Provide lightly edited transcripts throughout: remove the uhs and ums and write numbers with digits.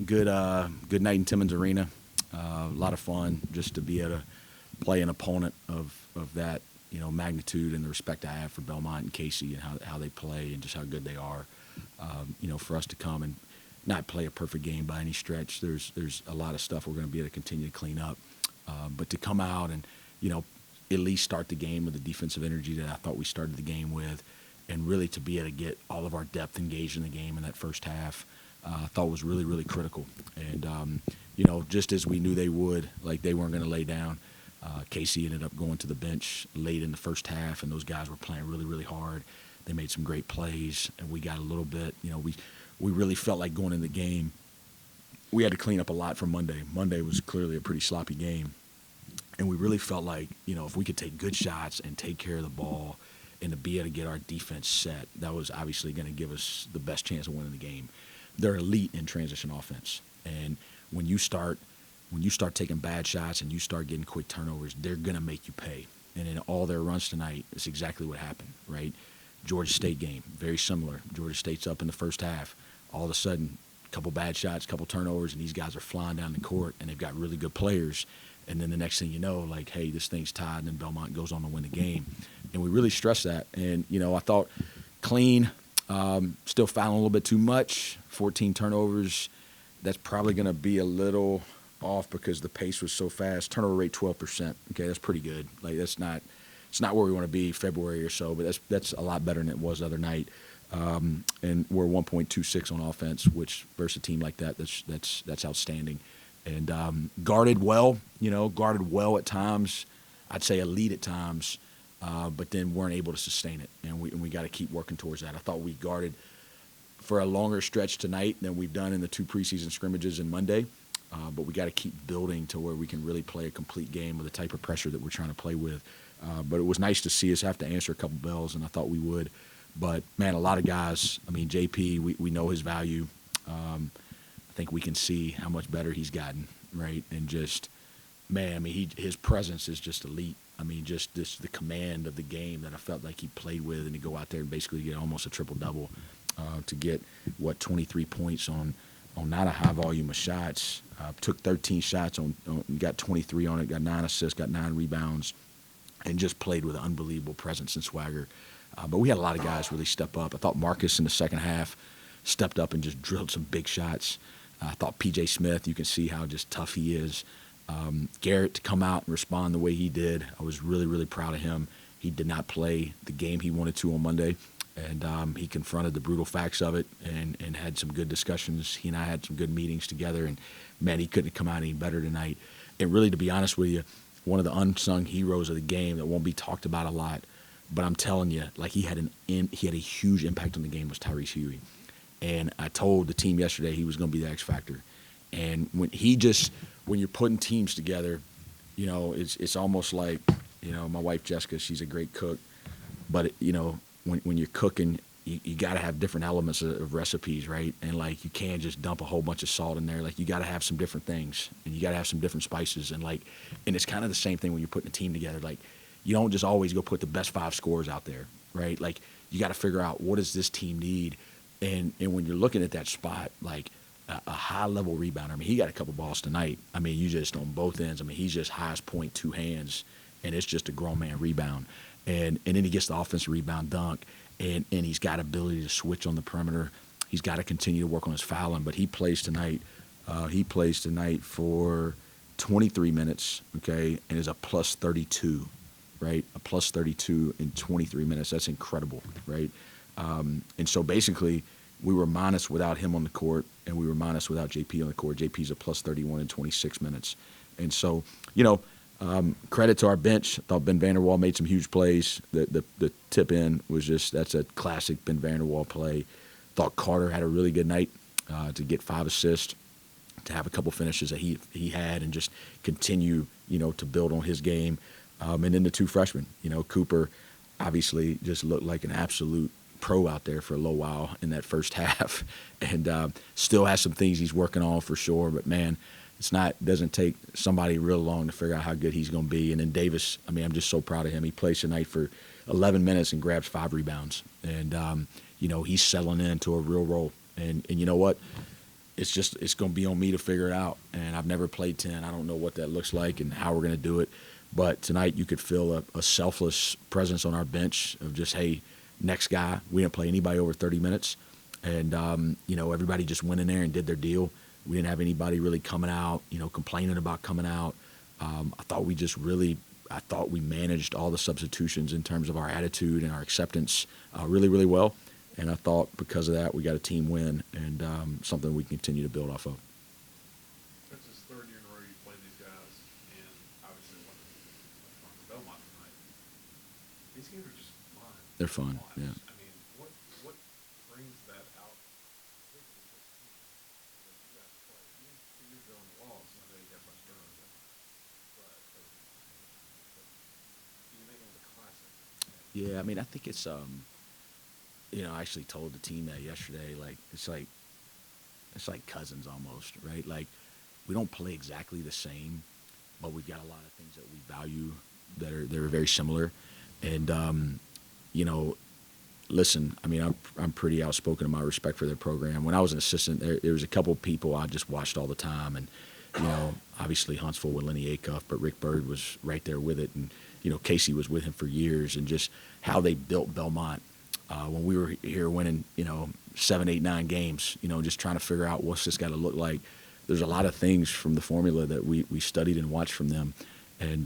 good night in Timmons Arena. A lot of fun just to be able to play an opponent of that, magnitude and the respect I have for Belmont and Casey and how they play and just how good they are. For us to come and not play a perfect game by any stretch. There's a lot of stuff we're going to be able to continue to clean up. But to come out and, at least start the game with the defensive energy that I thought we started the game with, and really to be able to get all of our depth engaged in the game in that first half, I thought was really, really critical. And, just as we knew they would, like they weren't going to lay down, Casey ended up going to the bench late in the first half, and those guys were playing really, really hard. They made some great plays, and we got a little bit, we really felt like going in the game. We had to clean up a lot from Monday. Monday was clearly a pretty sloppy game. And we really felt like, if we could take good shots and take care of the ball and to be able to get our defense set, that was obviously going to give us the best chance of winning the game. They're elite in transition offense. And when you start taking bad shots and you start getting quick turnovers, they're going to make you pay. And in all their runs tonight, it's exactly what happened, right? Georgia State game, very similar. Georgia State's up in the first half. All of a sudden, a couple bad shots, a couple turnovers, and these guys are flying down the court, and they've got really good players. And then the next thing you know, like, hey, this thing's tied, and then Belmont goes on to win the game. And we really stressed that. And, I thought clean, still fouling a little bit too much, 14 turnovers. That's probably going to be a little off because the pace was so fast. Turnover rate 12%. Okay, that's pretty good. Like, it's not where we want to be February or so, but that's a lot better than it was the other night. And we're 1.26 on offense, which versus a team like that, that's outstanding. And guarded well at times. I'd say elite at times, but then weren't able to sustain it. And we got to keep working towards that. I thought we guarded for a longer stretch tonight than we've done in the 2 preseason scrimmages and Monday. But we got to keep building to where we can really play a complete game with the type of pressure that we're trying to play with. But it was nice to see us have to answer a couple bells, and I thought we would. But, man, a lot of guys, JP, we know his value. I think we can see how much better he's gotten, right? And just, man, his presence is just elite. Just the command of the game that I felt like he played with, and to go out there and basically get almost a triple-double, to get, 23 points on not a high volume of shots. Took 13 shots, got 23 on it, got 9 assists, got 9 rebounds, and just played with an unbelievable presence and swagger. But we had a lot of guys really step up. I thought Marcus in the second half stepped up and just drilled some big shots. I thought P.J. Smith, you can see how just tough he is. Garrett to come out and respond the way he did, I was really, really proud of him. He did not play the game he wanted to on Monday, and he confronted the brutal facts of it and had some good discussions. He and I had some good meetings together, and, man, he couldn't have come out any better tonight. And really, to be honest with you, one of the unsung heroes of the game that won't be talked about a lot, but I'm telling you, like, he had a huge impact on the game, was Tyrese Huey. And I told the team yesterday he was going to be the X factor. And when you're putting teams together, it's almost like, my wife Jessica, she's a great cook, but when you're cooking, you got to have different elements of recipes, right? And like, you can't just dump a whole bunch of salt in there. Like, you got to have some different things, and you got to have some different spices, and it's kind of the same thing when you're putting a team together. Like, you don't just always go put the best 5 scorers out there, right? Like, you got to figure out, what does this team need? And when you're looking at that spot, like a high-level rebounder, he got a couple balls tonight. You just on both ends. He's just highest point, 2 hands, and it's just a grown man rebound. And then he gets the offensive rebound dunk, and he's got ability to switch on the perimeter. He's got to continue to work on his fouling, but he plays tonight. He plays tonight for 23 minutes, okay, and is a plus 32, right? A plus 32 in 23 minutes. That's incredible, right? And so basically, we were minus without him on the court, and we were minus without JP on the court. JP's a plus 31 in 26 minutes. And so, credit to our bench. I thought Ben Vanderwall made some huge plays. The tip in was that's a classic Ben Vanderwall play. Thought Carter had a really good night to get 5 assists, to have a couple finishes that he had, and just continue, to build on his game. And then the 2 freshmen, Cooper obviously just looked like an absolute pro out there for a little while in that first half, and still has some things he's working on for sure. But, man, doesn't take somebody real long to figure out how good he's going to be. And then Davis, I'm just so proud of him. He plays tonight for 11 minutes and grabs 5 rebounds. And, he's settling into a real role. And you know what? it's going to be on me to figure it out. And I've never played 10. I don't know what that looks like and how we're going to do it. But tonight you could feel a selfless presence on our bench of just, hey, next guy. We didn't play anybody over 30 minutes. And, everybody just went in there and did their deal. We didn't have anybody really coming out, complaining about coming out. I thought we managed all the substitutions in terms of our attitude and our acceptance really, really well. And I thought because of that, we got a team win and something we continue to build off of. That's his third year in a row you played these guys, and obviously what Belmont tonight. These games are just fun. They're fun, yeah. I mean, what brings that out? You guys play. You 2 years ago in the loss, I know you got much turnover, but you make it with a classic. Yeah, I mean, I think it's I actually told the team that yesterday. Like it's like cousins almost, right? Like we don't play exactly the same, but we've got a lot of things that we value that are very similar. And listen, I mean, I'm pretty outspoken in my respect for their program. When I was an assistant, there was a couple of people I just watched all the time, and obviously Huntsville with Lenny Acuff, but Rick Byrd was right there with it, and Casey was with him for years, and just how they built Belmont. When we were here winning, 7, 8, 9 games, just trying to figure out what's this got to look like. There's a lot of things from the formula that we studied and watched from them. And,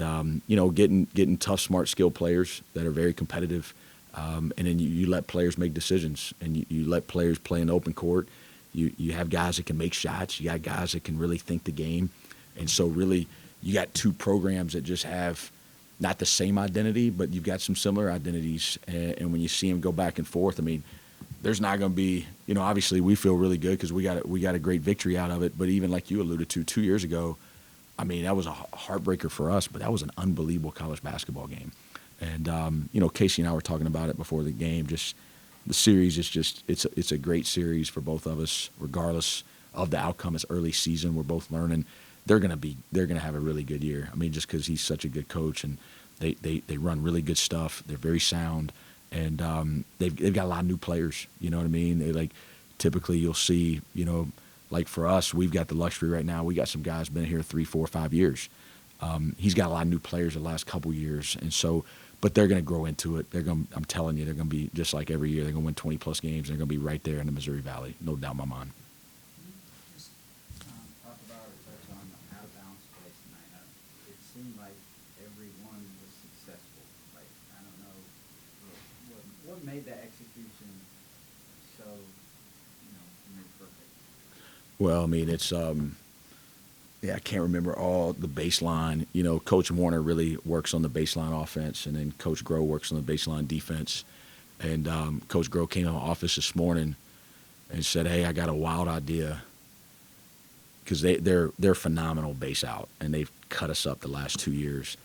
getting tough, smart, skilled players that are very competitive. And then you let players make decisions, and you let players play in the open court. You have guys that can make shots. You got guys that can really think the game. And so really you got two programs that just have not the same identity, but you've got some similar identities. And when you see them go back and forth, I mean, there's not going to be, obviously we feel really good because we got a great victory out of it. But even like you alluded to 2 years ago, I mean, that was a heartbreaker for us, but that was an unbelievable college basketball game. And, Casey and I were talking about it before the game. Just the series is just it's a great series for both of us, regardless of the outcome. It's early season. We're both learning. They're gonna have a really good year. I mean, just because he's such a good coach, and they run really good stuff. They're very sound, and they've got a lot of new players. You know what I mean? They typically you'll see, like for us, we've got the luxury right now. We got some guys been here 3, 4, 5 years. He's got a lot of new players the last couple years, and so. But they're going to grow into it. I'm telling you, they're going to be just like every year. They're going to win 20-plus games. They're going to be right there in the Missouri Valley, no doubt in my mind. Just talk about or touch on out of bounds play tonight. It seemed like everyone was successful. Like, I don't know what made that execution so, perfect. Well, I mean, it's I can't remember all the baseline. Coach Warner really works on the baseline offense, and then Coach Groh works on the baseline defense. And Coach Groh came in my office this morning and said, "Hey, I got a wild idea," because they're phenomenal base out, and they've cut us up the last 2 years.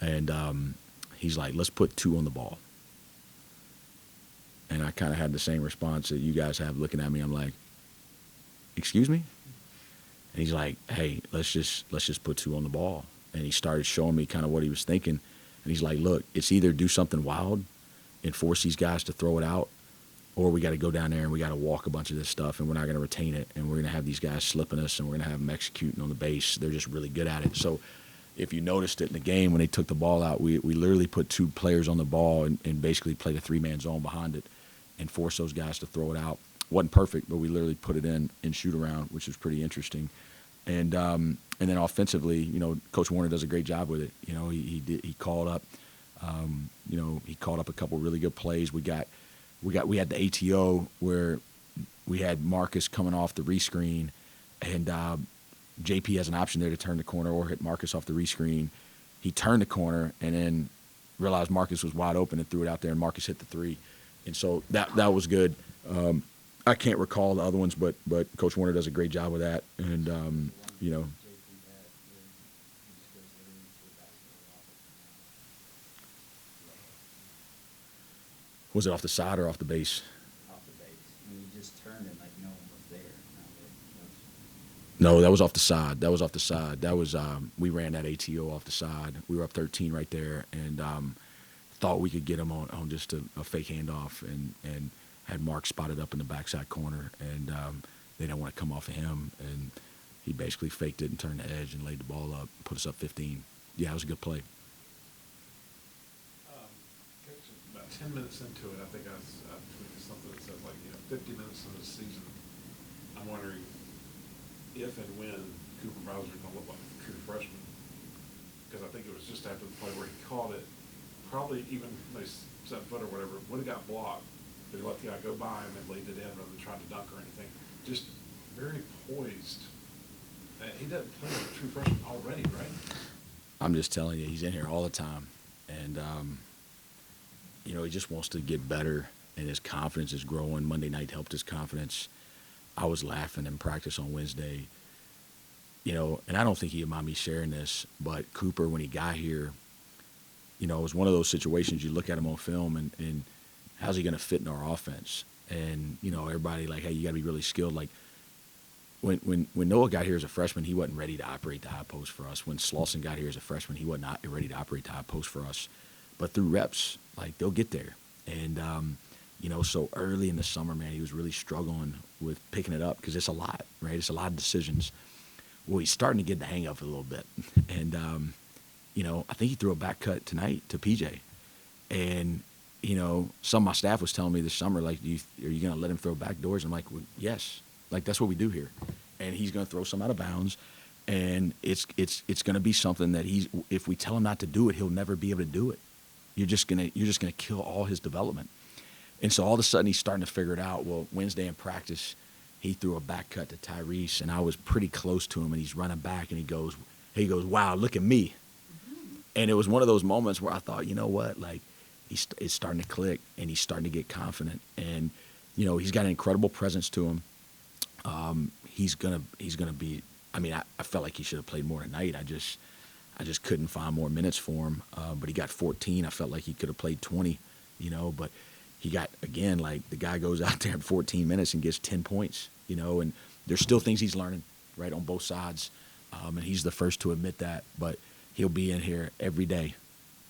And he's like, "Let's put 2 on the ball." And I kind of had the same response that you guys have looking at me. I'm like, "Excuse me?" And he's like, "Hey, let's just put 2 on the ball." And he started showing me kind of what he was thinking. And he's like, "Look, it's either do something wild and force these guys to throw it out, or we got to go down there and we got to walk a bunch of this stuff, and we're not going to retain it, and we're going to have these guys slipping us, and we're going to have them executing on the base. They're just really good at it." So if you noticed it in the game when they took the ball out, we literally put 2 players on the ball and basically played a 3-man zone behind it and forced those guys to throw it out. Wasn't perfect, but we literally put it in shoot around, which was pretty interesting. And then offensively, Coach Warner does a great job with it. He called up, he called up a couple really good plays. We had the ATO where we had Marcus coming off the rescreen, and JP has an option there to turn the corner or hit Marcus off the rescreen. He turned the corner and then realized Marcus was wide open and threw it out there, and Marcus hit the 3. And so that was good. I can't recall the other ones, but Coach Warner does a great job with that. And, Was it off the side or off the base? Off the base. And you just turned it like no one was there. No, that was off the side. That was we ran that ATO off the side. We were up 13 right there, and thought we could get him on just a fake handoff, and had Mark spotted up in the backside corner, and they didn't want to come off of him, and he basically faked it and turned the edge and laid the ball up, put us up 15. Yeah, it was a good play. Coach, about 10 minutes into it, I think I tweeted something that says, like, 50 minutes into the season, I'm wondering if and when Cooper Bowser is going to look like a true freshman. Because I think it was just after the play where he caught it, probably even maybe 7 foot or whatever, would have got blocked, but he let the guy go by him and laid it in rather than trying to dunk or anything. Just very poised. He doesn't play like a true freshman already, right? I'm just telling you, he's in here all the time. And, he just wants to get better, and his confidence is growing. Monday night helped his confidence. I was laughing in practice on Wednesday, and I don't think he'd mind me sharing this, but Cooper, when he got here, it was one of those situations you look at him on film and how's he going to fit in our offense? And, everybody like, hey, you got to be really skilled. Like, when Noah got here as a freshman, he wasn't ready to operate the high post for us. When Slauson got here as a freshman, he wasn't ready to operate the high post for us. But through reps, like, they'll get there. And, so early in the summer, man, he was really struggling with picking it up because it's a lot, right? It's a lot of decisions. Well, he's starting to get the hang of it a little bit. And, I think he threw a back cut tonight to PJ. And, some of my staff was telling me this summer, like, are you going to let him throw back doors? I'm like, well, yes. Like, that's what we do here. And he's going to throw some out of bounds. And it's going to be something that if we tell him not to do it, he'll never be able to do it. You're just going to kill all his development. And so all of a sudden he's starting to figure it out. Well, Wednesday in practice, he threw a back cut to Tyrese, and I was pretty close to him, and he's running back, and he goes, wow, look at me. And it was one of those moments where I thought, you know what, like, it's starting to click, and he's starting to get confident. And, he's got an incredible presence to him. He's gonna be. I mean, I felt like he should have played more tonight. I just couldn't find more minutes for him. But he got 14. I felt like he could have played 20. But he got, again, like, the guy goes out there in 14 minutes and gets 10 points. And there's still things he's learning, right, on both sides. And he's the first to admit that. But he'll be in here every day.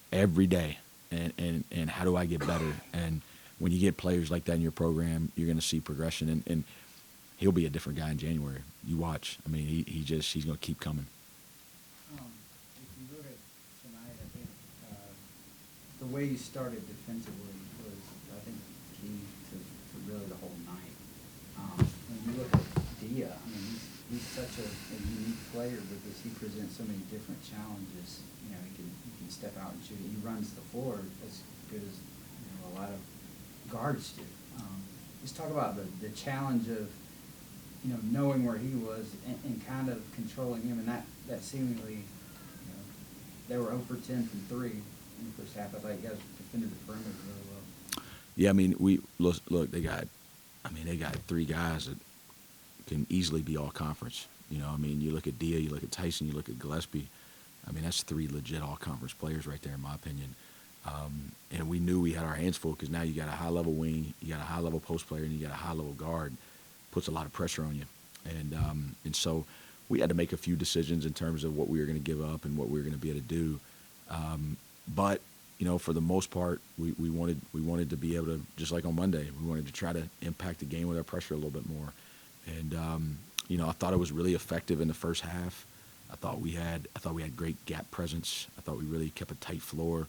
And how do I get better? And when you get players like that in your program, you're going to see progression. And he'll be a different guy in January. You watch. I mean, he's going to keep coming. If you look at tonight, I think the way you started defensively was, I think, key to really the whole night. When you look at Dia, I mean, he's such a unique player because he presents so many different challenges. He can step out and shoot. He runs the floor as good as a lot of guards do. Just talk about the challenge of knowing where he was and kind of controlling him, and that seemingly, they were 0 for 10 from 3 in the first half. I thought you guys defended the perimeter really well. Yeah, I mean, we look. They got 3 guys that can easily be all conference. I mean, you look at Dia, you look at Tyson, you look at Gillespie. I mean, that's 3 legit all conference players right there, in my opinion. And we knew we had our hands full because now you got a high level wing, you got a high level post player, and you got a high level guard. Puts a lot of pressure on you. And so we had to make a few decisions in terms of what we were going to give up and what we were going to be able to do. But for the most part, we wanted to be able to, just like on Monday, we wanted to try to impact the game with our pressure a little bit more. And I thought it was really effective in the first half. I thought we had great gap presence. I thought we really kept a tight floor. I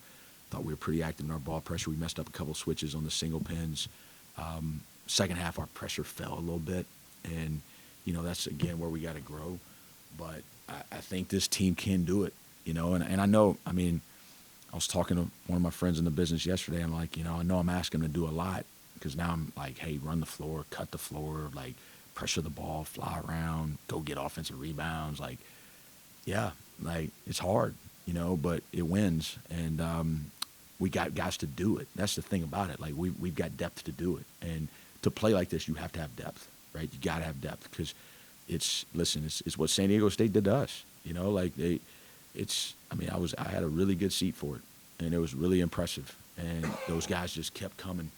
thought we were pretty active in our ball pressure. We messed up a couple switches on the single pins. Second half, our pressure fell a little bit, and that's again where we got to grow. But I think this team can do it, and I know. I mean, I was talking to one of my friends in the business yesterday. I'm like, I know I'm asking them to do a lot because now I'm like, hey, run the floor, cut the floor, like pressure the ball, fly around, go get offensive rebounds. Like, yeah, like it's hard, but it wins, and we got guys to do it. That's the thing about it. Like we've got depth to do it, and to play like this, you have to have depth, right? You got to have depth because it's what San Diego State did to us. I had a really good seat for it, and it was really impressive. And those guys just kept coming,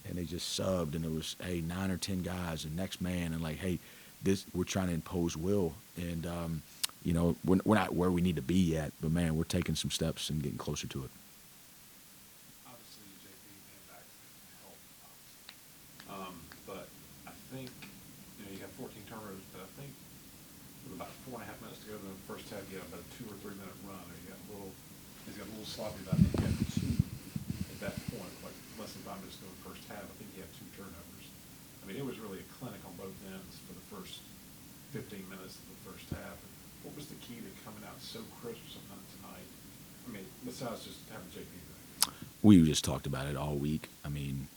and they just subbed, and it was, hey, 9 or 10 guys, and next man, and like, hey, we're trying to impose will, and we're not where we need to be yet, but man, we're taking some steps and getting closer to it. Obviously, JP being back helped, but I think you have 14 1.5 minutes to go in the first half, you got about a 2 or 3 minute run, or he's got a little sloppy about it. He had two at that point, like less than 5 minutes to go in the first half. I think he had 2 turnovers. I mean, it was really a clinic on both ends for the first 15 minutes of the first half. What was the key to coming out so crisp tonight? I mean, besides just having JP back. We just talked about it all week. I mean,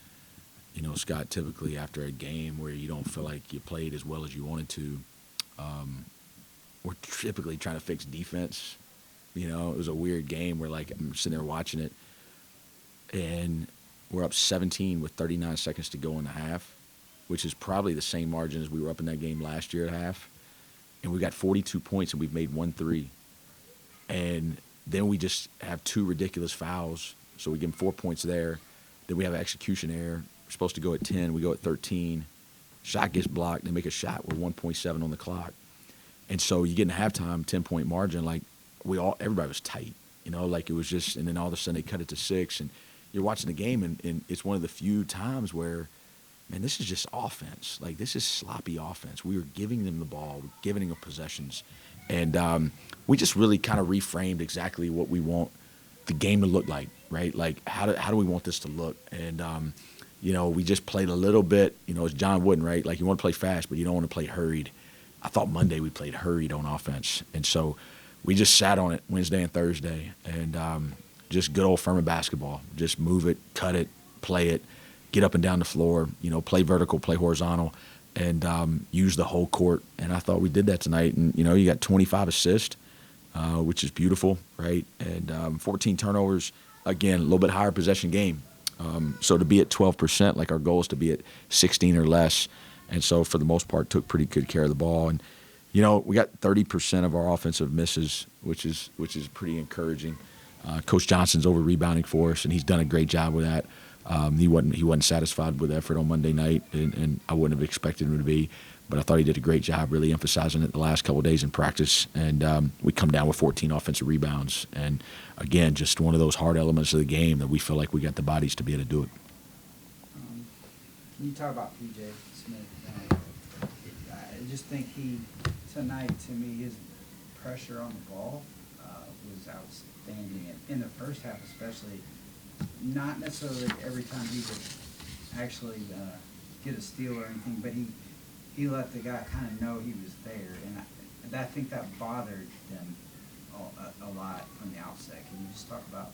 Scott, typically after a game where you don't feel like you played as well as you wanted to, we're typically trying to fix defense. It was a weird game where, like, I'm sitting there watching it, and we're up 17 with 39 seconds to go in the half, which is probably the same margin as we were up in that game last year at half. And we got 42 points, and we've made 1 3. And then we just have 2 ridiculous fouls, so we give them 4 points there. Then we have an execution error. We're supposed to go at 10. We go at 13. Shot gets blocked. They make a shot with 1.7 on the clock. And so you get in halftime, 10-point margin, like everybody was tight. Like it was just, and then all of a sudden they cut it to 6. And you're watching the game, and it's one of the few times where, man, this is just offense. Like, this is sloppy offense. We were giving them the ball, giving them possessions. And we just really kind of reframed exactly what we want the game to look like, right? Like, how do we want this to look? And, we just played a little bit, as John Wooden, right? Like, you want to play fast, but you don't want to play hurried. I thought Monday we played hurried on offense. And so we just sat on it Wednesday and Thursday. And just good old Furman basketball. Just move it, cut it, play it, get up and down the floor, play vertical, play horizontal, and use the whole court. And I thought we did that tonight. And, you got 25 assists, which is beautiful, right? And 14 turnovers. Again, a little bit higher possession game. So to be at 12%, like our goal is to be at 16 or less. And so for the most part, took pretty good care of the ball. And, we got 30% of our offensive misses, which is pretty encouraging. Coach Johnson's over rebounding for us, and he's done a great job with that. He wasn't satisfied with the effort on Monday night, and I wouldn't have expected him to be. But I thought he did a great job really emphasizing it the last couple of days in practice. And we come down with 14 offensive rebounds. And, again, just one of those hard elements of the game that we feel like we got the bodies to be able to do it. Can you talk about P.J. Smith? I just think tonight, to me, his pressure on the ball was outstanding. In the first half especially, not necessarily every time he would actually get a steal or anything, but he let the guy kind of know he was there, and I think that bothered them a lot from the outset. Can you just talk about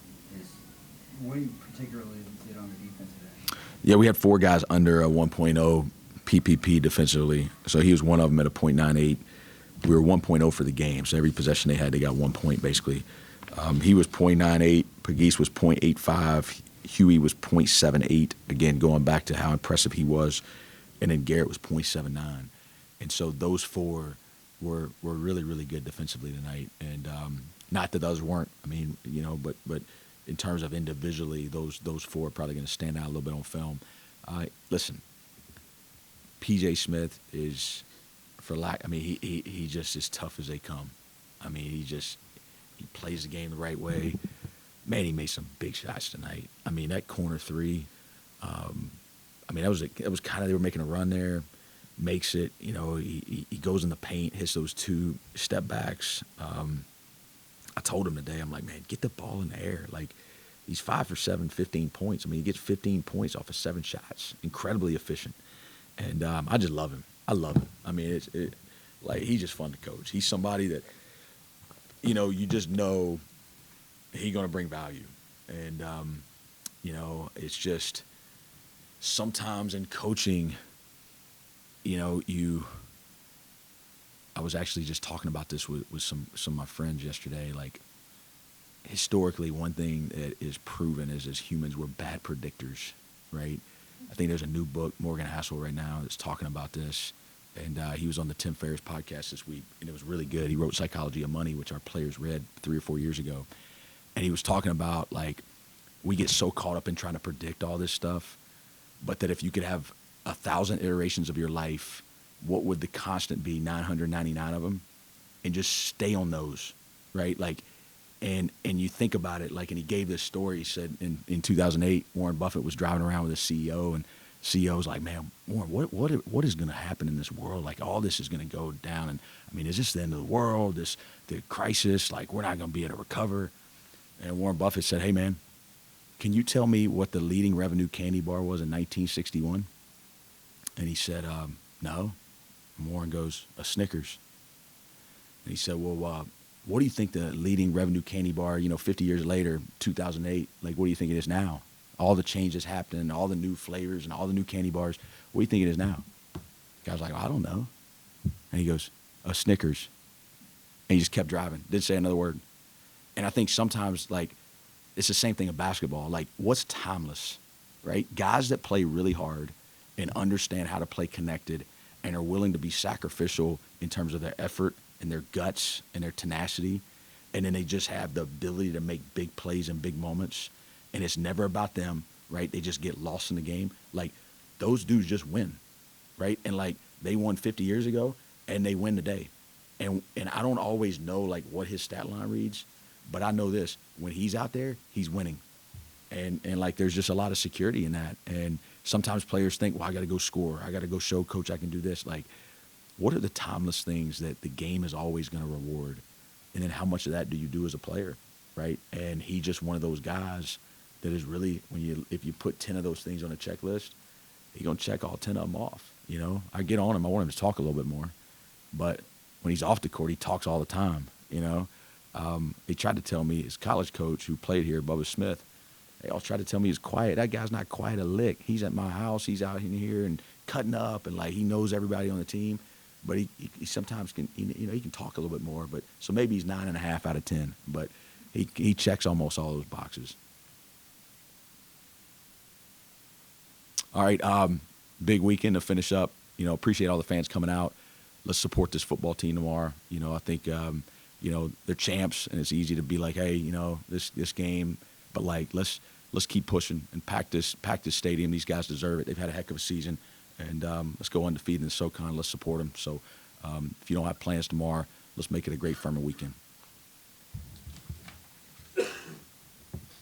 what he particularly did on the defensive end? Yeah, we had 4 guys under a 1.0 PPP defensively, so he was one of them at a .98. We were 1.0 for the game, so every possession they had, they got 1 point basically. He was .98, Pegues was .85, Huey was .78, again, going back to how impressive he was, and then Garrett was .79. And so those 4 were really, really good defensively tonight. And not that those weren't, but in terms of individually, those 4 are probably going to stand out a little bit on film. Listen, P.J. Smith is, he just as tough as they come. He plays the game the right way. Man, he made some big shots tonight. That corner 3, that was kind of, they were making a run there, makes it, he goes in the paint, hits those 2 step backs. I told him today, I'm like, man, get the ball in the air. Like, he's 5 for 7, 15 points. He gets 15 points off of 7 shots. Incredibly efficient. And I just love him. I love him. He's just fun to coach. He's somebody that, you just know he's going to bring value. And, it's just sometimes in coaching, I was actually just talking about this with some of my friends yesterday. Like, historically, one thing that is proven is as humans, we're bad predictors, right? I think there's a new book, Morgan Hassel, right now that's talking about this. And he was on the Tim Ferriss podcast this week, and it was really good. He wrote Psychology of Money, which our players read 3 or 4 years ago. And he was talking about, like, we get so caught up in trying to predict all this stuff, but that if you could have 1,000 iterations of your life, what would the constant be? 999 of them, and just stay on those, right? Like, and you think about it, like, and he gave this story. He said in 2008, Warren Buffett was driving around with a CEO, and CEO's like, man, Warren, what is going to happen in this world? Like, all this is going to go down. And I mean, is this the end of the world? The crisis? Like, we're not going to be able to recover. And Warren Buffett said, hey, man, can you tell me what the leading revenue candy bar was in 1961? And he said, no. And Warren goes, a Snickers. And he said, well, what do you think the leading revenue candy bar, 50 years later, 2008, like, what do you think it is now? All the changes happening, all the new flavors and all the new candy bars. What do you think it is now? The guy's like, I don't know. And he goes, a Snickers. And he just kept driving, didn't say another word. And I think sometimes, like, it's the same thing in basketball. Like, what's timeless, right? Guys that play really hard and understand how to play connected and are willing to be sacrificial in terms of their effort and their guts and their tenacity, and then they just have the ability to make big plays in big moments, and it's never about them, right? They just get lost in the game. Like, those dudes just win, right? And, like, they won 50 years ago, and they win today. And I don't always know, like, what his stat line reads, but I know this. When he's out there, he's winning. And like, there's just a lot of security in that. And sometimes players think, well, I got to go score. I got to go show coach I can do this. Like, what are the timeless things that the game is always going to reward? And then how much of that do you do as a player, right? And he's just one of those guys that is really, if you put 10 of those things on a checklist, he's going to check all 10 of them off, I get on him. I want him to talk a little bit more. But when he's off the court, he talks all the time, He tried to tell me, his college coach who played here, Bubba Smith, they all tried to tell me he's quiet. That guy's not quiet a lick. He's at my house. He's out in here and cutting up, and, like, he knows everybody on the team. But he sometimes can, he can talk a little bit more. But so maybe he's 9.5 out of 10. But he checks almost all those boxes. All right, big weekend to finish up. Appreciate all the fans coming out. Let's support this football team tomorrow. I think they're champs, and it's easy to be like, hey, this game. But, like, let's keep pushing and pack this stadium. These guys deserve it. They've had a heck of a season. And let's go undefeated in SoCon. Let's support them. So if you don't have plans tomorrow, let's make it a great Furman weekend.